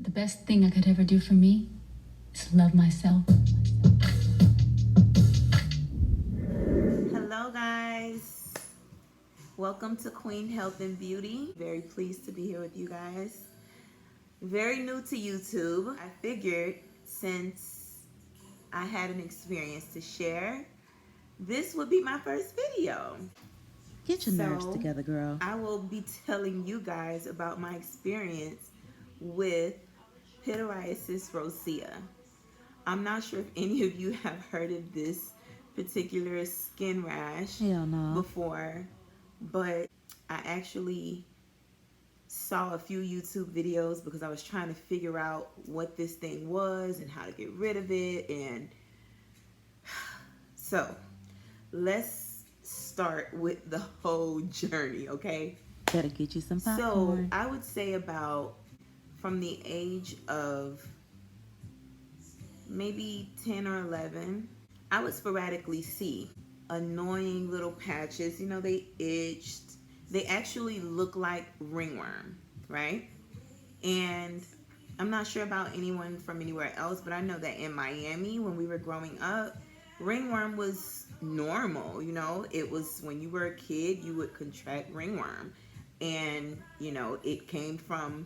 The best thing I could ever do for me is love myself. Hello, guys. Welcome to Queen Health and Beauty. Very pleased to be here with you guys. Very new to YouTube. I figured since I had an experience to share, this would be my first video. Get your nerves together, girl. I will be telling you guys about my experience with Pityriasis Rosea. I'm not sure if any of you have heard of this particular skin rash before, but I actually saw a few YouTube videos because I was trying to figure out what this thing was and how to get rid of it. And so let's start with the whole journey, okay? Better get you some popcorn. So I would say about from the age of maybe 10 or 11, I would sporadically see annoying little patches. You know, they itched. They actually look like ringworm, right? And I'm not sure about anyone from anywhere else, but I know that in Miami, when we were growing up, ringworm was normal. You know, it was when you were a kid, you would contract ringworm. And, you know, it came from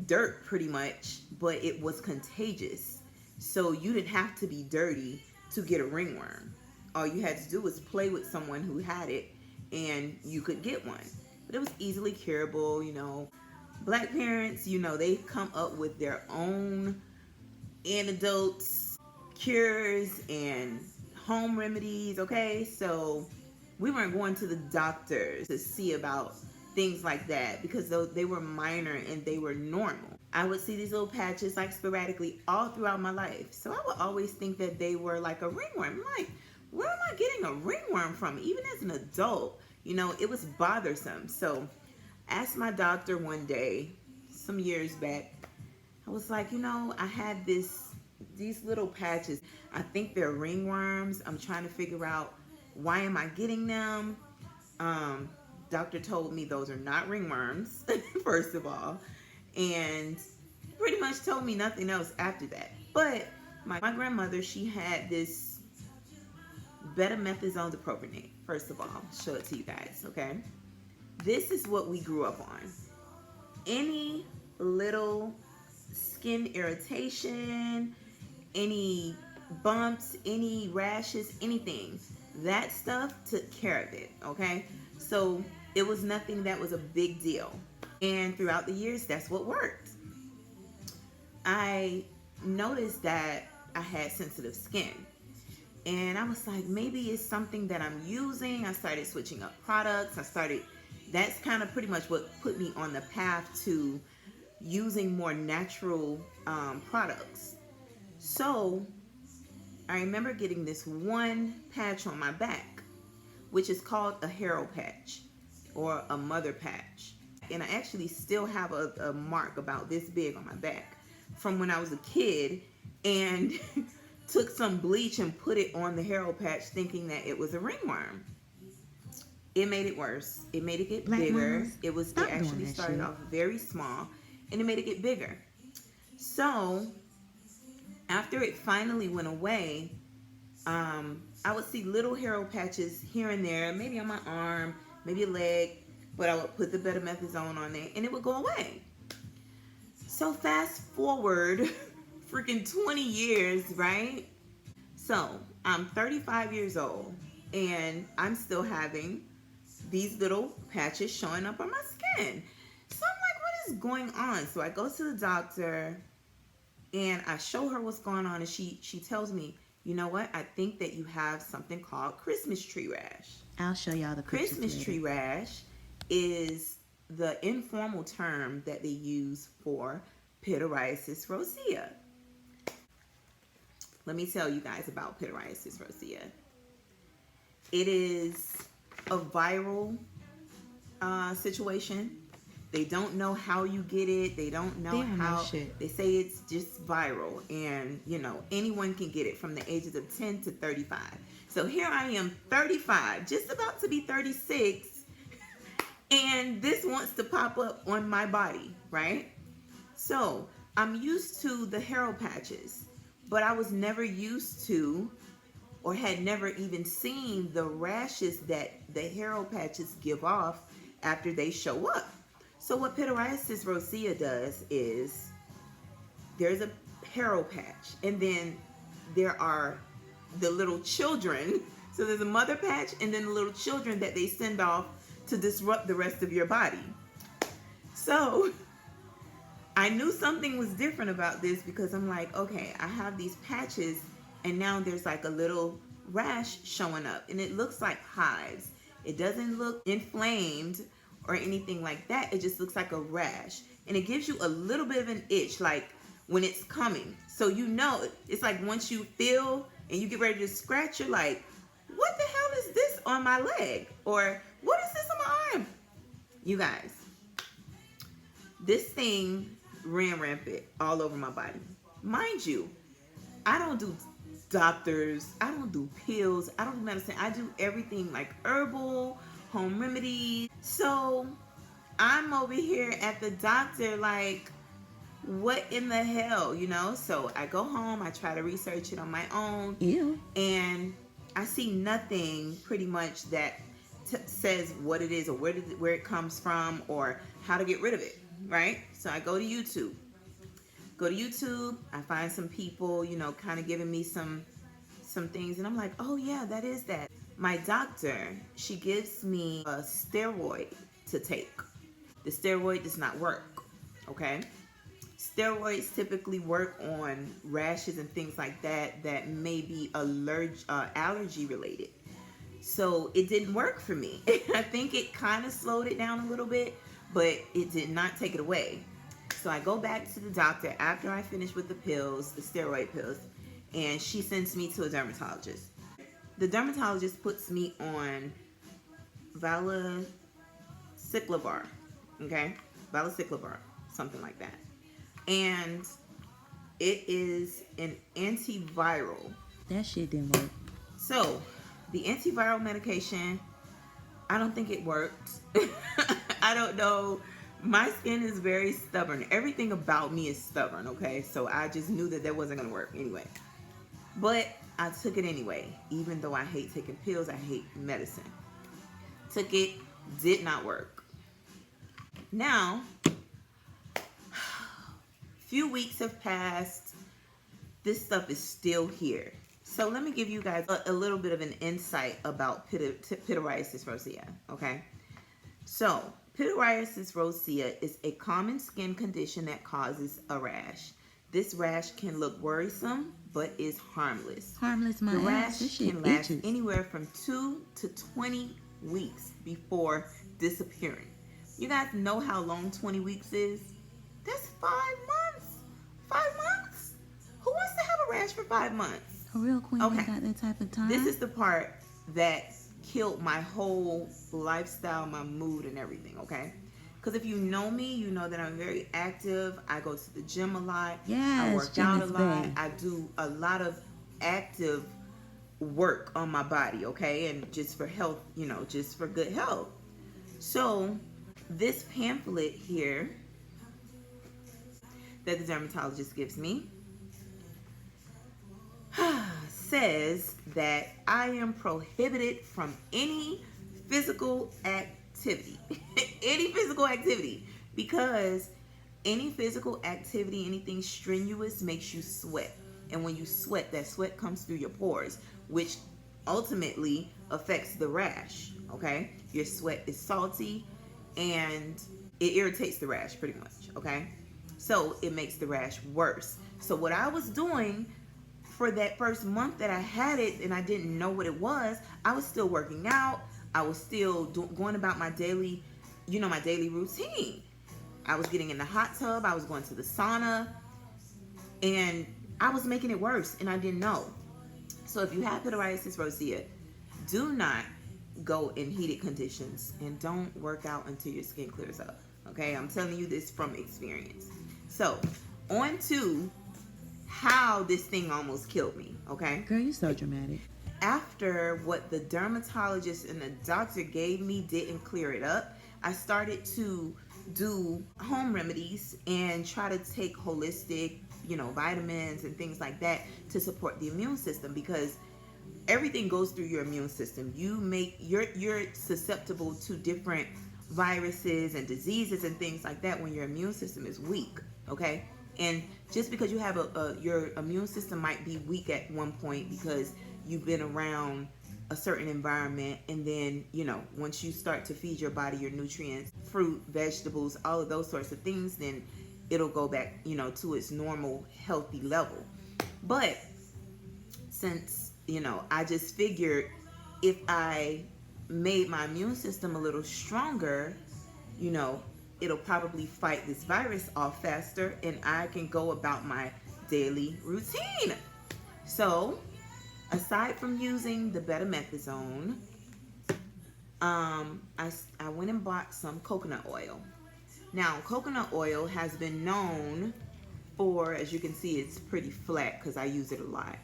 dirt pretty much, but it was contagious. So you didn't have to be dirty to get a ringworm. All you had to do was play with someone who had it and you could get one. But it was easily curable. You know, Black parents, you know, they come up with their own antidotes, cures, and home remedies, okay? So we weren't going to the doctors to see about things like that because they were minor and they were normal. I would see these little patches like sporadically all throughout my life. So I would always think that they were like a ringworm. I'm like, where am I getting a ringworm from? Even as an adult, you know, it was bothersome. So I asked my doctor one day, some years back, I was like, you know, I had these little patches. I think they're ringworms. I'm trying to figure out why am I getting them. Doctor told me those are not ringworms, first of all, and pretty much told me nothing else after that. But my grandmother, she had this betamethasone dipropionate. First of all, I'll show it to you guys, okay? This is what we grew up on. Any little skin irritation, any bumps, any rashes, anything, that stuff took care of it, okay? So it was nothing that was a big deal. And throughout the years, that's what worked. I noticed that I had sensitive skin. And I was like, maybe it's something that I'm using. I started switching up products. That's kind of pretty much what put me on the path to using more natural products. So I remember getting this one patch on my back, which is called a harrow patch or a mother patch. And I actually still have a mark about this big on my back from when I was a kid and took some bleach and put it on the harrow patch thinking that it was a ringworm. It made it worse. It made it get bigger. It actually started off very small and it made it get bigger. So after it finally went away, I would see little harrow patches here and there, maybe on my arm, maybe a leg, but I would put the betamethasone on there and it would go away. So fast forward freaking 20 years, right? So I'm 35 years old and I'm still having these little patches showing up on my skin. So I'm like, what is going on? So I go to the doctor and I show her what's going on and she tells me, you know what? I think that you have something called Christmas tree rash. I'll show y'all the Christmas tree rash is the informal term that they use for Pityriasis Rosea. Let me tell you guys about Pityriasis Rosea. It is a viral situation. They don't know how you get it. They don't know how. They say it's just viral. And, you know, anyone can get it from the ages of 10 to 35. So here I am, 35, just about to be 36. And this wants to pop up on my body, right? So I'm used to the hero patches, but I was never used to or had never even seen the rashes that the hero patches give off after they show up. So what Pityriasis Rosea does is there's a hero patch, and then there are the little children. So there's a mother patch and then the little children that they send off to disrupt the rest of your body. So I knew something was different about this because I'm like, okay, I have these patches and now there's like a little rash showing up and it looks like hives. It doesn't look inflamed or anything like that. It just looks like a rash and it gives you a little bit of an itch like when it's coming. So you know, it's like once you feel and you get ready to scratch, you're like, what the hell is this on my leg? Or what is this on my arm? You guys, this thing ran rampant all over my body. Mind you, I don't do doctors, I don't do pills, I don't do medicine. I do everything like herbal, home remedies. So I'm over here at the doctor like, what in the hell, you know? So I go home, I try to research it on my own. Ew. And I see nothing pretty much that says what it is or where it comes from or how to get rid of it, right? So I go to YouTube. I find some people, you know, kind of giving me some things, and I'm like, oh yeah, that is that. My doctor, she gives me a steroid to take. The steroid does not work, okay? Steroids typically work on rashes and things like that may be allergy related. So it didn't work for me. I think it kind of slowed it down a little bit, but it did not take it away. So I go back to the doctor after I finish with the pills, the steroid pills, and she sends me to a dermatologist. The dermatologist puts me on valaciclovir, okay? Valaciclovir, something like that. And it is an antiviral. That shit didn't work. So the antiviral medication, I don't think it worked. I don't know. My skin is very stubborn. Everything about me is stubborn, okay? So I just knew that wasn't going to work anyway. But I took it anyway. Even though I hate taking pills, I hate medicine. Took it, did not work. Now, few weeks have passed. This stuff is still here. So let me give you guys a little bit of an insight about Pityriasis Rosea, okay? So, Pityriasis Rosea is a common skin condition that causes a rash. This rash can look worrisome, but is harmless. Harmless, my The ass. rash This shit can last itches. anywhere from 2 to 20 weeks before disappearing. You guys know how long 20 weeks is? That's 5 months. 5 months? Who wants to have a rash for 5 months? A real queen Okay. ain't got that type of time. This is the part that killed my whole lifestyle, my mood, and everything, okay? Because if you know me, you know that I'm very active. I go to the gym a lot. Yes, I work gym out a is lot. big. I do a lot of active work on my body, okay? And just for health, you know, just for good health. So this pamphlet here that the dermatologist gives me says that I am prohibited from any physical activity. Any physical activity. Because any physical activity, anything strenuous makes you sweat. And when you sweat, that sweat comes through your pores, which ultimately affects the rash, okay? Your sweat is salty and it irritates the rash pretty much, okay? So it makes the rash worse. So what I was doing for that first month that I had it and I didn't know what it was, I was still working out. I was still going about my daily, you know, my daily routine. I was getting in the hot tub. I was going to the sauna. And I was making it worse and I didn't know. So if you have Pityriasis Rosea, do not go in heated conditions and don't work out until your skin clears up. Okay, I'm telling you this from experience. So on to how this thing almost killed me, okay? Girl, you so dramatic. After what the dermatologist and the doctor gave me didn't clear it up, I started to do home remedies and try to take holistic, vitamins and things like that to support the immune system, because everything goes through your immune system. You're susceptible to different viruses and diseases and things like that when your immune system is weak. Okay, and just because you have your immune system might be weak at one point because you've been around a certain environment, and then once you start to feed your body your nutrients, fruit, vegetables, all of those sorts of things, then it'll go back to its normal healthy level. But since I just figured if I made my immune system a little stronger, it'll probably fight this virus off faster, and I can go about my daily routine. So aside from using the betamethasone, I went and bought some coconut oil. Now, coconut oil has been known for, as you can see, it's pretty flat because I use it a lot.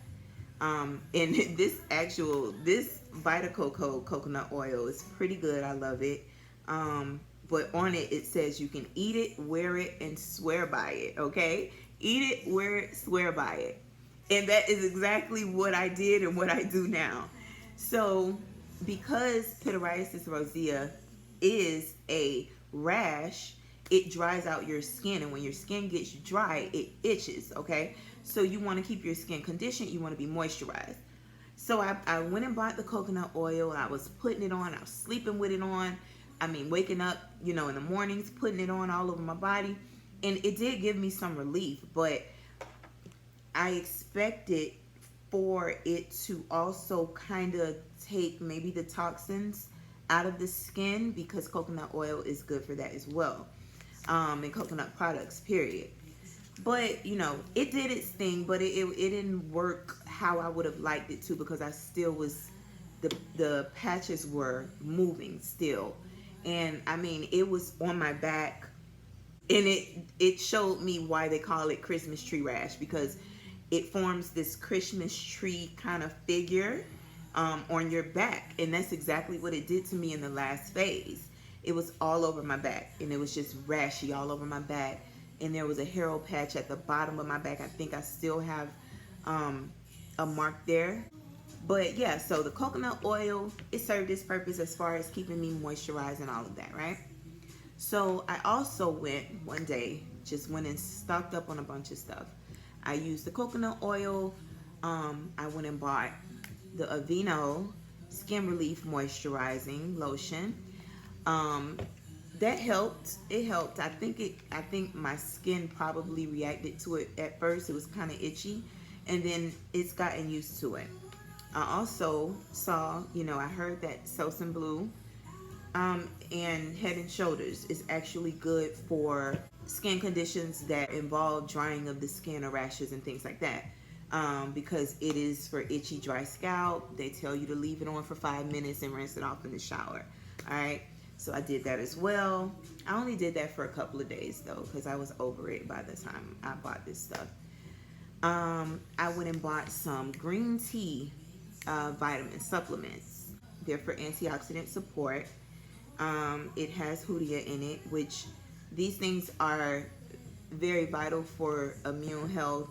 And this Vita Coco coconut oil is pretty good. I love it. But on it says you can eat it, wear it, and swear by it. Okay? Eat it, wear it, swear by it. And that is exactly what I did and what I do now. So because Pityriasis Rosea is a rash, it dries out your skin, and when your skin gets dry, it itches. Okay, so you want to keep your skin conditioned, you want to be moisturized. So I went and bought the coconut oil. I was putting it on, I was sleeping with it on, waking up in the mornings, putting it on all over my body, and it did give me some relief. But I expected for it to also kind of take maybe the toxins out of the skin, because coconut oil is good for that as well, and coconut products, period. But it did its thing, but it didn't work how I would have liked it to, because I still was, the patches were moving still, and it was on my back, and it showed me why they call it Christmas tree rash, because it forms this Christmas tree kind of figure on your back, and that's exactly what it did to me in the last phase. It was all over my back, and it was just rashy all over my back, and there was a hero patch at the bottom of my back. I think I still have a mark there. But yeah, so the coconut oil, it served its purpose as far as keeping me moisturized and all of that, right? So I also went one day, just went and stocked up on a bunch of stuff. I used the coconut oil. I went and bought the Aveeno Skin Relief Moisturizing Lotion. That helped. It helped. I think my skin probably reacted to it at first. It was kind of itchy, and then it's gotten used to it. I also saw, I heard that Sosin Blue and Head and Shoulders is actually good for skin conditions that involve drying of the skin or rashes and things like that, because it is for itchy, dry scalp. They tell you to leave it on for 5 minutes and rinse it off in the shower. All right, so I did that as well. I only did that for a couple of days though, because I was over it by the time I bought this stuff. I went and bought some green tea vitamin supplements. They're for antioxidant support. It has Hoodia in it, which these things are very vital for immune health,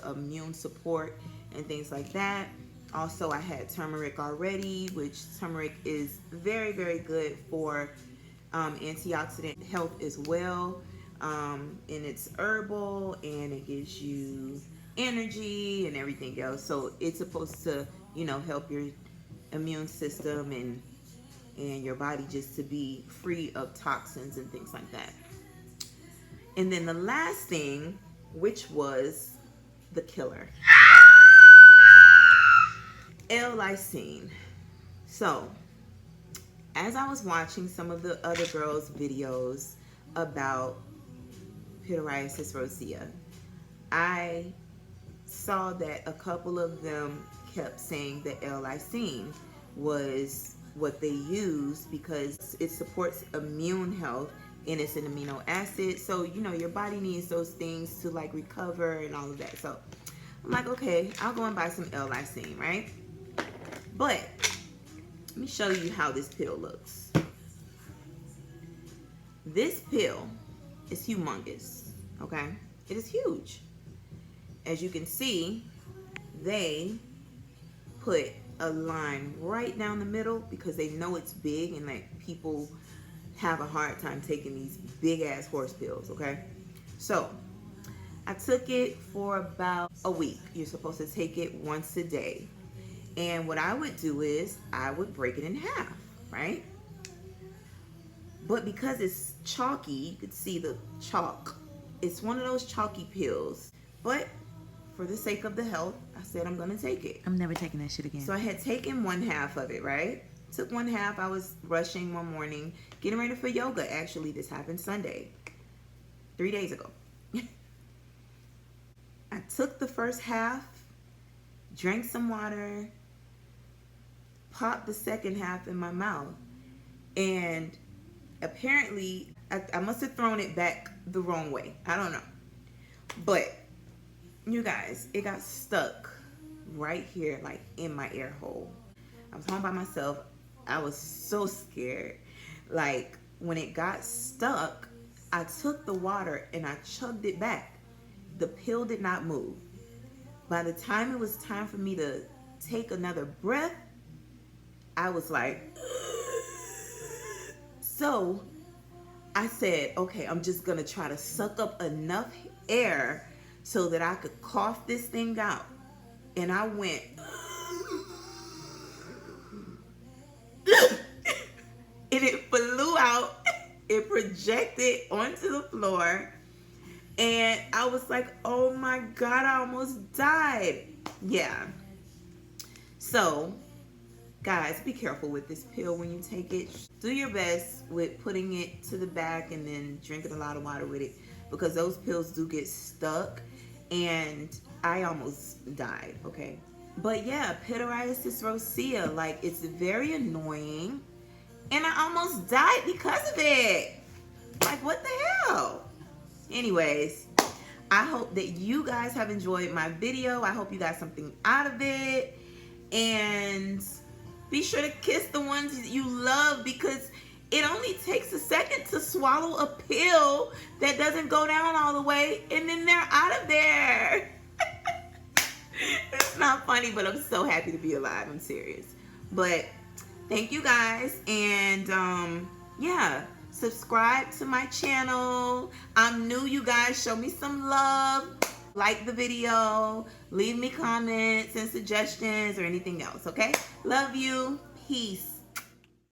immune support, and things like that. Also, I had turmeric already, which turmeric is very, very good for antioxidant health as well. And it's herbal, and it gives you energy and everything else. So it's supposed to, help your immune system and your body just to be free of toxins and things like that. And then the last thing, which was the killer, L-lysine. So as I was watching some of the other girls' videos about Pityriasis Rosea, I saw that a couple of them kept saying that L-lysine was what they use because it supports immune health, and it's an amino acid. So, your body needs those things to like recover and all of that. So I'm like, okay, I'll go and buy some L-lysine, right? But let me show you how this pill looks. This pill is humongous, okay? It is huge. As you can see, they put a line right down the middle because they know it's big and like people have a hard time taking these big ass horse pills, okay? So I took it for about a week. You're supposed to take it once a day. And what I would do is I would break it in half, right? But because it's chalky, you could see the chalk. It's one of those chalky pills. But for the sake of the health, I said I'm gonna take it. I'm never taking that shit again. So I had taken one half of it, right? Took one half. I was rushing one morning, getting ready for yoga. Actually, this happened Sunday, 3 days ago. I took the first half, drank some water, popped the second half in my mouth, and apparently I must have thrown it back the wrong way. I don't know. But you guys, it got stuck right here, like in my ear hole. I was home by myself. I was so scared. Like when it got stuck, I took the water and I chugged it back. The pill did not move. By the time it was time for me to take another breath, I was like, so I said, okay, I'm just gonna try to suck up enough air so that I could cough this thing out. And I went, and it flew out. It projected onto the floor. And I was like, oh my God, I almost died. Yeah. So, guys, be careful with this pill when you take it. Do your best with putting it to the back and then drinking a lot of water with it, because those pills do get stuck. And I almost died, okay? But yeah, Pityriasis Rosea, like, it's very annoying. And I almost died because of it. Like, what the hell? Anyways, I hope that you guys have enjoyed my video. I hope you got something out of it. And be sure to kiss the ones that you love, because it only takes a second to swallow a pill that doesn't go down all the way, and then they're out of there. It's not funny, but I'm so happy to be alive. I'm serious. But thank you guys, and yeah, subscribe to my channel. I'm new, you guys. Show me some love. Like the video. Leave me comments and suggestions or anything else, okay? Love you. Peace.